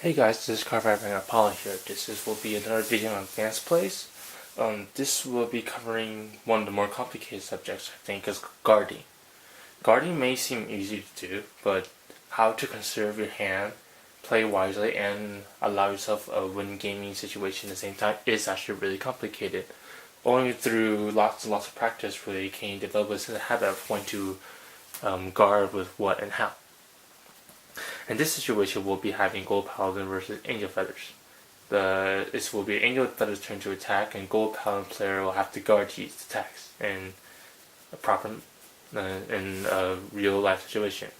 Hey guys, this is Carfax Apollo here. Will be another video on advanced plays. This will be covering one of the more complicated subjects, I think, is guarding. Guarding may seem easy to do, but how to conserve your hand, play wisely, and allow yourself a win gaming situation at the same time is actually really complicated. Only through lots and lots of practice really can you develop a habit of when to guard with what and how. In this situation, we'll be having Gold Paladin versus Angel Feathers. This will be Angel Feathers' turn to attack, and Gold Paladin player will have to guard these attacks in a real life situation.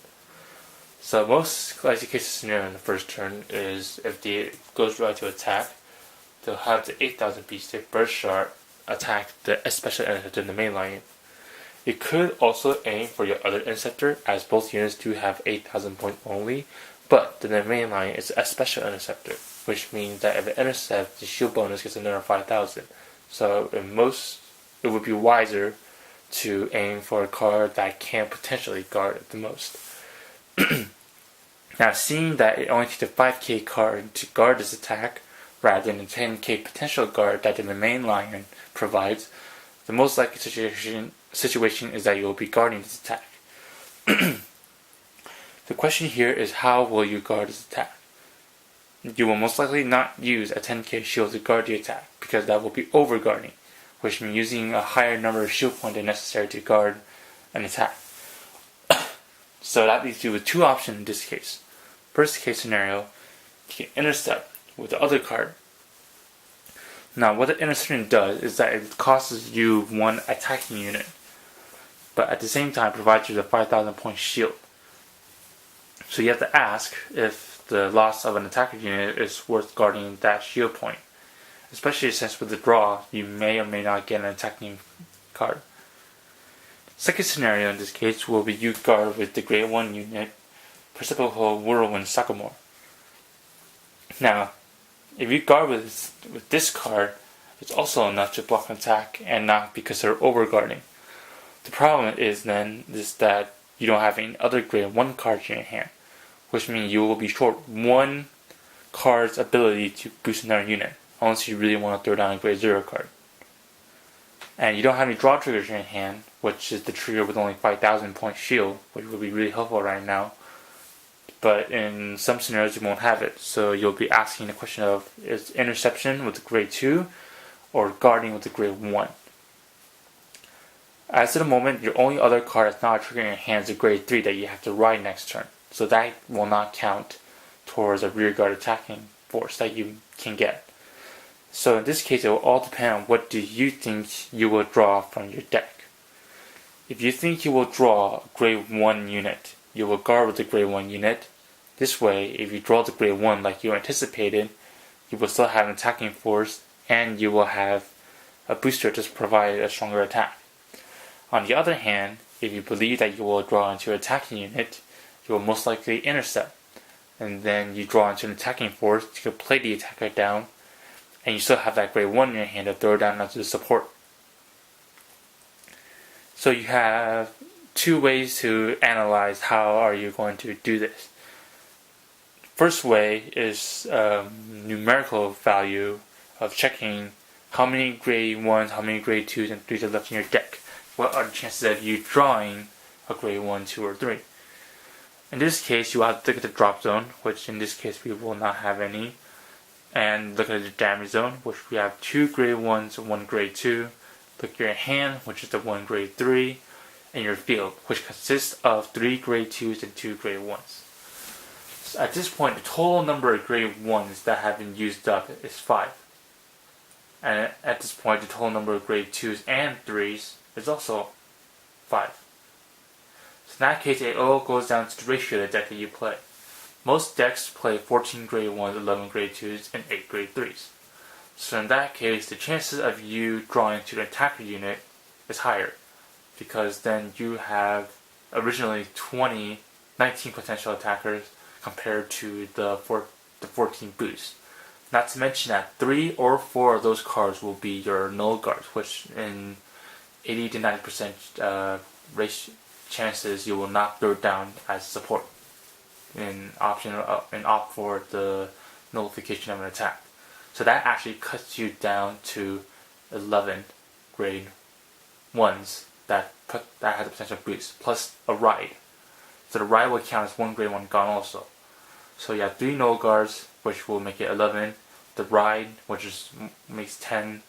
So most likely case scenario in the first turn is if they goes right to attack, they'll have the 8,000 piece burst shard attack the special interceptor in the main line. You could also aim for your other interceptor, as both units do have 8,000 points only, but the main line is a special interceptor, which means that if it intercepts, the shield bonus gets another 5,000. So it would be wiser to aim for a card that can potentially guard it the most. Now, seeing that it only takes a 5k card to guard this attack, rather than a 10k potential guard that the main line provides, the most likely situation is that you will be guarding this attack. The question here is, how will you guard this attack? You will most likely not use a 10k shield to guard the attack, because that will be overguarding, which means using a higher number of shield points than necessary to guard an attack. So that leaves you with two options in this case. First case scenario, you can intercept with the other card. Now, what the interception does is that it costs you one attacking unit, but at the same time provides you the 5,000 point shield. So you have to ask if the loss of an attacker unit is worth guarding that shield point, especially since with the draw you may or may not get an attacking card. Second scenario in this case will be you guard with the Grade 1 unit, Precipitable Whirlwind Sagamore. Now, if you guard with this card, it's also enough to block an attack and not because they're overguarding. The problem is that you don't have any other Grade 1 cards in your hand, which means you will be short one card's ability to boost another unit, unless you really want to throw down a Grade 0 card. And you don't have any draw triggers in your hand, which is the trigger with only 5,000 point shield, which would be really helpful right now. But in some scenarios you won't have it, so you'll be asking the question of, is interception with the Grade 2 or guarding with the Grade 1? As to the moment, your only other card that's not a trigger in your hand is a Grade 3 that you have to ride next turn, so that will not count towards a rearguard attacking force that you can get. So in this case, it will all depend on what do you think you will draw from your deck. If you think you will draw a Grade 1 unit, you will guard with the Grade 1 unit. This way, if you draw the Grade 1 like you anticipated, you will still have an attacking force, and you will have a booster to provide a stronger attack. On the other hand, if you believe that you will draw into an attacking unit, you will most likely intercept, and then you draw into an attacking force to play the attacker down, and you still have that Grade 1 in your hand to throw down onto the support. So you have two ways to analyze how are you going to do this. First way is numerical value of checking how many Grade 1s, how many Grade 2s, and 3s are left in your deck. What are the chances of you drawing a Grade 1, 2, or 3? In this case, you have to look at the drop zone, which in this case we will not have any, and look at the damage zone, which we have 2 Grade 1s and 1 Grade 2. Look at your hand, which is the 1 Grade 3, and your field, which consists of 3 Grade 2s and 2 Grade 1s. So at this point, the total number of Grade 1s that have been used up is 5. And at this point, the total number of Grade 2s and 3s is also 5. So in that case, it all goes down to the ratio of the deck that you play. Most decks play 14 Grade 1s, 11 Grade 2s, and 8 Grade 3s. So in that case, the chances of you drawing to the attacker unit is higher, because then you have originally 19 potential attackers compared to the 14 boosts. Not to mention that 3 or 4 of those cards will be your null guards, which in 80 to 90% chances you will not throw down as support. And opt for the nullification of an attack. So that actually cuts you down to 11 grade 1s that has a potential boost, plus a ride. So the ride will count as 1 grade 1 gun also. So you have 3 null guards, which will make it 11, the ride, which makes 10,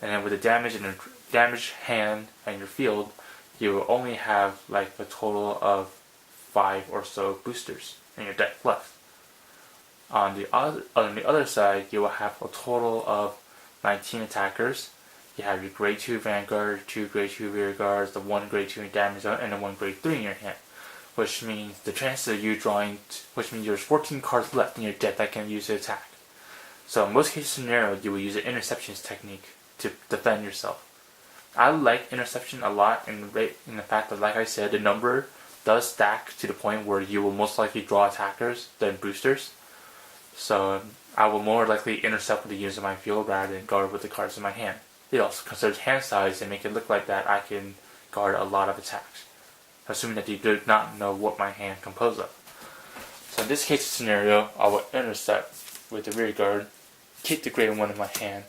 and then with the damage and the damage hand and your field, you will only have like a total of 5 or so boosters in your deck left. On the other side, you will have a total of 19 attackers. You have your grade 2 Vanguard, 2 grade 2 rear guards, the 1 grade 2 damage zone, and the 1 grade 3 in your hand. Which means the chances of you drawing, which means there's 14 cards left in your deck that can use to attack. So in most cases scenarios, you will use an interceptions technique to defend yourself. I like interception a lot in the fact that, like I said, the number does stack to the point where you will most likely draw attackers than boosters. So I will more likely intercept with the units in my field rather than guard with the cards in my hand. It also considers hand size and make it look like that I can guard a lot of attacks, assuming that you do not know what my hand composed of. So in this case scenario, I will intercept with the rear guard, keep the grade 1 in my hand,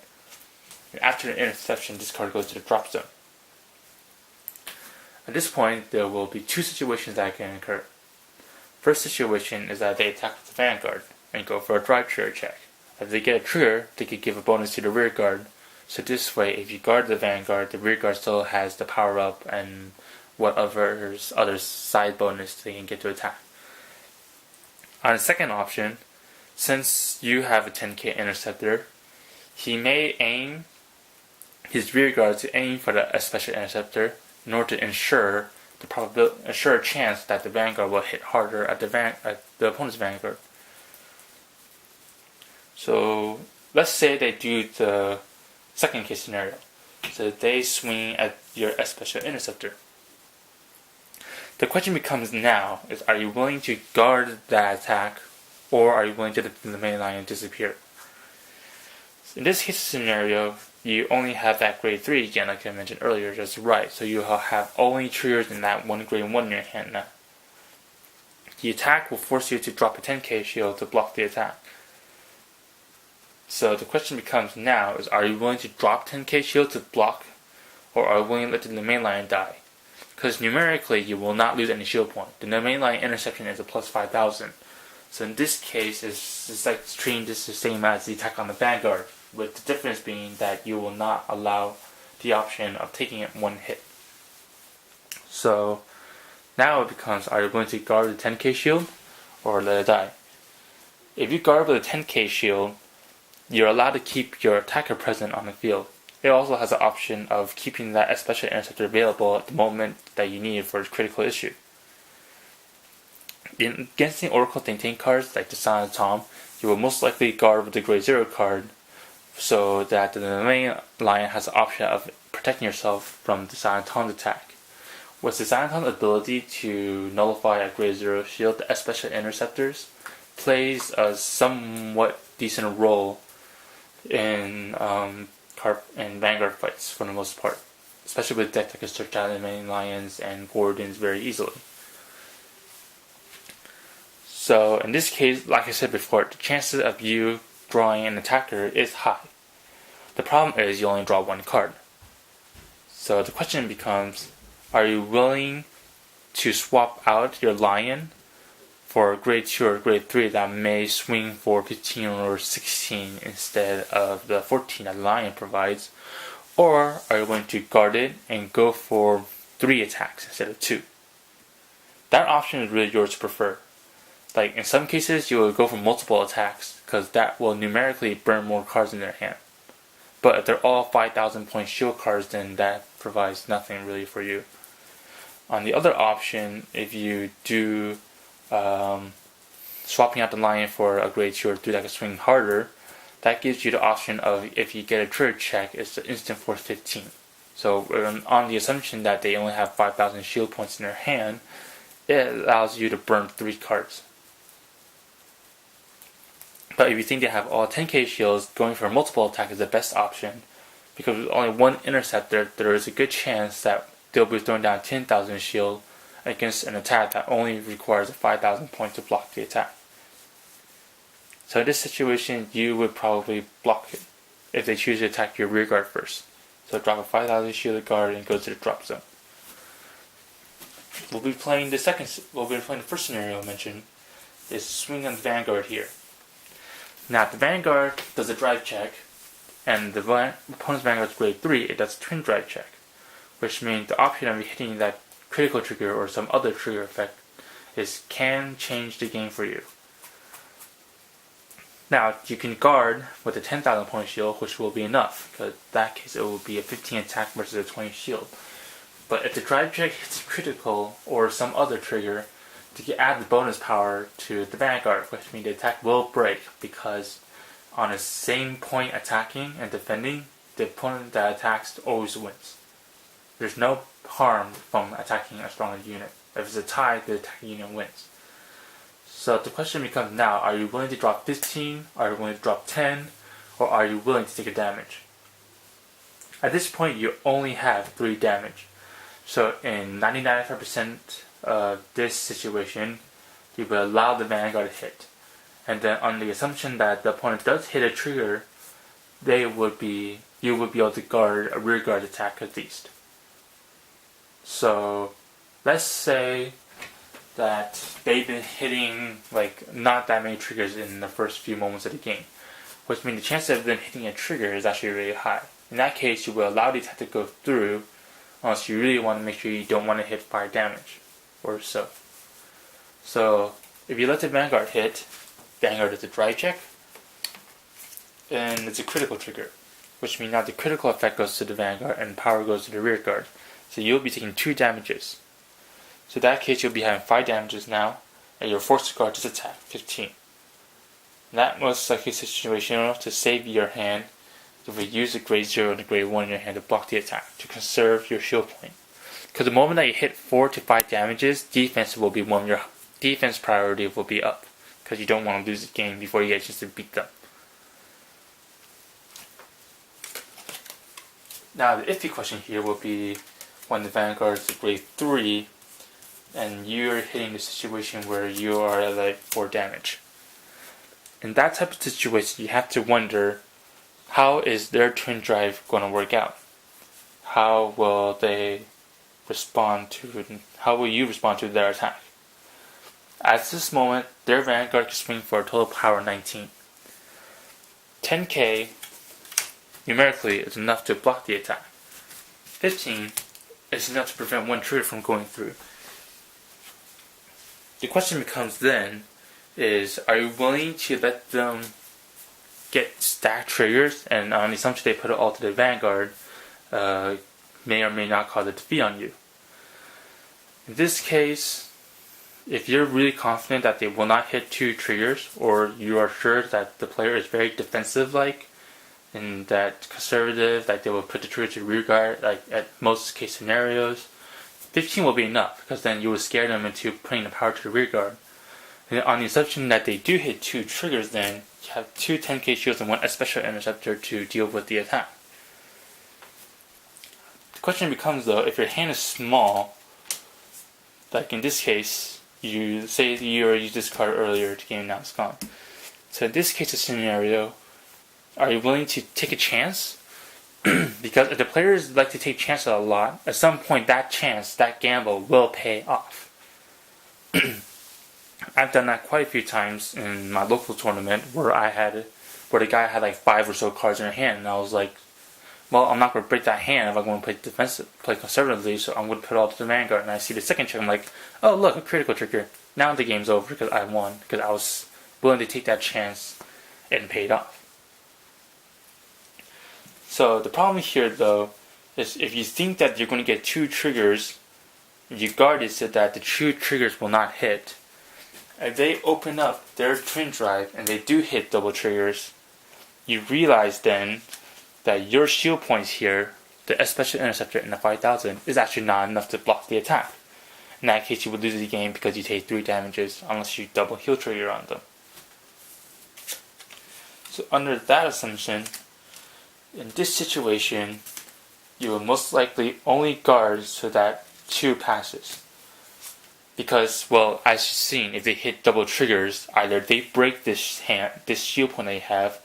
and after the interception, this card goes to the drop zone. At this point, there will be 2 situations that can occur. First situation is that they attack with the Vanguard and go for a drive trigger check. If they get a trigger, they could give a bonus to the rear guard. So this way, if you guard the Vanguard, the rear guard still has the power up and whatever other side bonus they can get to attack. On the second option, since you have a 10k interceptor, he may aim his rear guard to aim for the special interceptor in order to ensure a chance that the Vanguard will hit harder at the opponent's Vanguard. So let's say they do the second case scenario. So they swing at your special interceptor. The question becomes now is, are you willing to guard that attack, or are you willing to let the main line disappear? So in this case scenario, you only have that grade 3 again, like I mentioned earlier, just right. So you have only triggers in that 1 grade 1 in your hand now. The attack will force you to drop a 10k shield to block the attack. So the question becomes now is, are you willing to drop 10k shield to block, or are you willing to let the main line die? Because numerically you will not lose any shield point. The main line interception is a plus 5,000. So in this case, it's like treating this the same as the attack on the Vanguard, with the difference being that you will not allow the option of taking it 1 hit. So now it becomes, are you going to guard the 10k shield or let it die? If you guard with a 10k shield, you're allowed to keep your attacker present on the field. It also has the option of keeping that special interceptor available at the moment that you need it for a critical issue. Against the Oracle Think Tank cards like the Silent Tom, you will most likely guard with the grade 0 card so that the main line has the option of protecting yourself from the Silent Tom's attack. With the Silent Tom's ability to nullify a grade 0 shield, the special interceptors plays a somewhat decent role in Vanguard fights for the most part, especially with decks that can search out the main lions and Gordons very easily. So in this case, like I said before, the chances of you drawing an attacker is high. The problem is you only draw 1 card. So the question becomes, are you willing to swap out your lion for a grade 2 or grade 3 that may swing for 15 or 16 instead of the 14 that the lion provides? Or are you going to guard it and go for 3 attacks instead of 2? That option is really yours to prefer. Like in some cases you will go for multiple attacks because that will numerically burn more cards in their hand. But if they're all 5,000 point shield cards, then that provides nothing really for you. On the other option, if you do swapping out the lion for a grade 2 or 3 that can swing harder, that gives you the option of, if you get a trigger check, it's the instant force 15. So on the assumption that they only have 5,000 shield points in their hand, it allows you to burn 3 cards. But if you think they have all 10k shields, going for multiple attack is the best option, because with only 1 interceptor, there is a good chance that they'll be throwing down 10,000 shield against an attack that only requires a 5,000 point to block the attack. So in this situation, you would probably block it if they choose to attack your rear guard first. So drop a 5,000 shielded guard and go to the drop zone. We'll be playing the first scenario I mentioned, is swing on the Vanguard here. Now, if the Vanguard does a drive check, and the opponent's Vanguard is grade 3, it does a twin drive check, which means the option of hitting that critical trigger or some other trigger effect can change the game for you. Now, you can guard with a 10,000 point shield, which will be enough, because in that case it will be a 15 attack versus a 20 shield. But if the drive check hits critical or some other trigger, to add the bonus power to the Vanguard, which means the attack will break, because on the same point attacking and defending, the opponent that attacks always wins. There's no harm from attacking a stronger unit. If it's a tie, the attacking unit wins. So the question becomes now, are you willing to drop 15, are you willing to drop 10, or are you willing to take a damage? At this point, you only have 3 damage. So in 99% of this situation, you will allow the Vanguard to hit. And then on the assumption that the opponent does hit a trigger, you would be able to guard a rear guard attack at least. So let's say that they've been hitting not that many triggers in the first few moments of the game, which means the chance of them hitting a trigger is actually really high. In that case, you will allow the attack to go through, unless you really want to make sure you don't want to hit fire damage, or so. So if you let the Vanguard hit, Vanguard does a drive check, and it's a critical trigger, which means now the critical effect goes to the Vanguard and power goes to the rear guard. So you'll be taking 2 damages. So in that case, you'll be having 5 damages now, and you're forced to guard this attack, 15. In that most likely situation, to save your hand, you will use a grade 0 and a grade 1 in your hand to block the attack, to conserve your shield point. Because the moment that you hit 4 to 5 damages, defense priority will be up, because you don't want to lose the game before you get a chance to beat them. Now the iffy question here will be when the Vanguard is a grade 3 and you're hitting the situation where you are at 4 damage. In that type of situation, you have to wonder, how is their twin drive going to work out? How will you respond to their attack? At this moment, their Vanguard can swing for a total power 19. 10k numerically is enough to block the attack. 15 is enough to prevent one trigger from going through. The question becomes then is, are you willing to let them get stacked triggers, and on the assumption they put it all to the Vanguard, may or may not cause a defeat on you? In this case, if you're really confident that they will not hit 2 triggers, or you are sure that the player is very defensive-like, and that conservative, that they will put the trigger to the rear guard, at most case scenarios, 15 will be enough, because then you will scare them into putting the power to the rear guard. And on the assumption that they do hit 2 triggers, then you have 2 10k shields and 1 special interceptor to deal with the attack. The question becomes though, if your hand is small, like in this case, you say you already used this card earlier, the game now is gone. So in this case of scenario, are you willing to take a chance? Because if the players like to take chances a lot, at some point that gamble will pay off. I've done that quite a few times in my local tournament where the guy had 5 or so cards in her hand, and I was like, well, I'm not going to break that hand if I'm going to play conservatively, so I'm going to put it all to the Vanguard. And I see the second check, I'm like, oh look, a critical trigger. Now the game's over because I won, because I was willing to take that chance and paid off. So the problem here though is if you think that you're going to get 2 triggers, you guard it so that the 2 triggers will not hit. If they open up their twin drive and they do hit double triggers, you realize then that your shield points here, the special interceptor and the 5000, is actually not enough to block the attack. In that case, you would lose the game because you take 3 damages unless you double heal trigger on them. So under that assumption, in this situation, you will most likely only guard so that 2 passes. Because, well, as you've seen, if they hit double triggers, either they break this shield point that you have,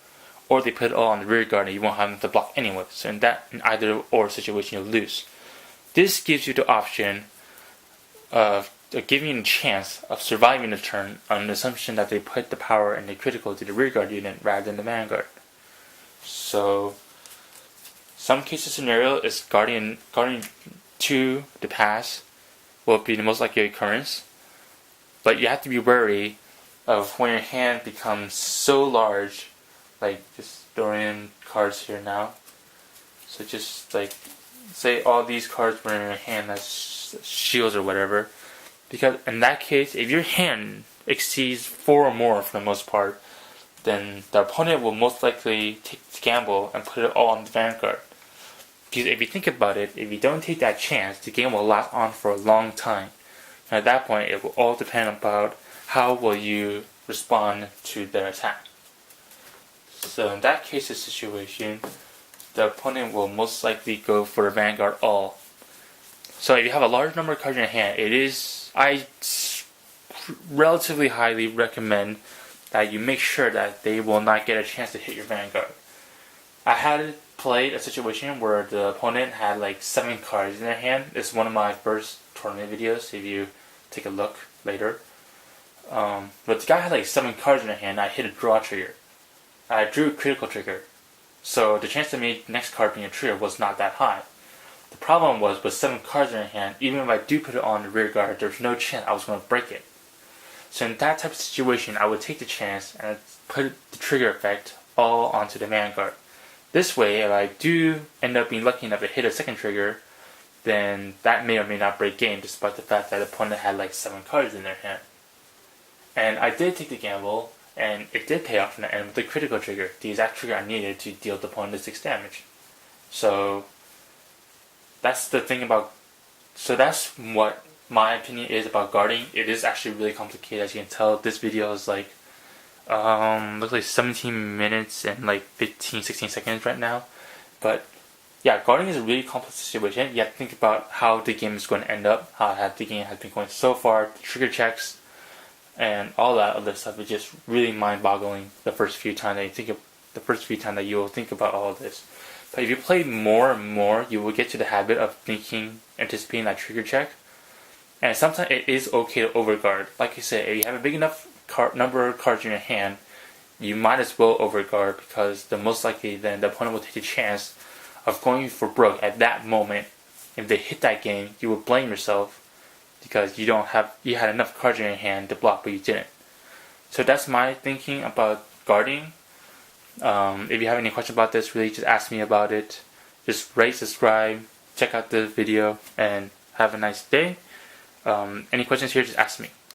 or they put it all on the rear guard and you won't have them to block anyway. So in either or situation, you'll lose. This gives you the option of giving you a chance of surviving the turn on the assumption that they put the power and the critical to the rear guard unit rather than the vanguard. So, some cases scenario is guarding to the pass will be the most likely occurrence, but you have to be wary of when your hand becomes so large, like just throwing in cards here now. So just like, say all these cards were in your hand as shields or whatever, because in that case, if your hand exceeds 4 or more for the most part, then the opponent will most likely take the gamble and put it all on the vanguard. Because if you think about it, if you don't take that chance, the game will last on for a long time. And at that point, it will all depend about how will you respond to their attack. So in that case of situation, the opponent will most likely go for the vanguard all. So if you have a large number of cards in your hand, I relatively highly recommend that you make sure that they will not get a chance to hit your vanguard. I had played a situation where the opponent had like 7 cards in their hand. It's one of my first tournament videos, if you take a look later. But the guy had like 7 cards in their hand. I hit a draw trigger. I drew a critical trigger. So the chance of me next card being a trigger was not that high. The problem was with 7 cards in their hand, even if I do put it on the rear guard, there's no chance I was going to break it. So in that type of situation, I would take the chance and put the trigger effect all onto the vanguard. This way, if I do end up being lucky enough to hit a second trigger, then that may or may not break game, despite the fact that the opponent had like 7 cards in their hand. And I did take the gamble, and it did pay off in the end with the critical trigger, the exact trigger I needed to deal the opponent 6 damage. So that's the thing about. So that's what my opinion is about guarding. It is actually really complicated, as you can tell. This video is like looks like 17 minutes and like 16 seconds right now. But yeah, guarding is a really complex situation. You have to think about how the game is going to end up, how the game has been going so far, the trigger checks, and all that other stuff is just really mind-boggling the first few times that you will think about all of this. But if you play more and more, you will get to the habit of anticipating that trigger check. And sometimes it is okay to overguard. Like I said, if you have a big enough number of cards in your hand, you might as well overguard, because the most likely then the opponent will take the chance of going for broke at that moment. If they hit that game, you will blame yourself because you had enough cards in your hand to block, but you didn't. So that's my thinking about guarding. If you have any questions about this, really just ask me about it. Just rate, subscribe, check out the video, and have a nice day. Any questions here, just ask me.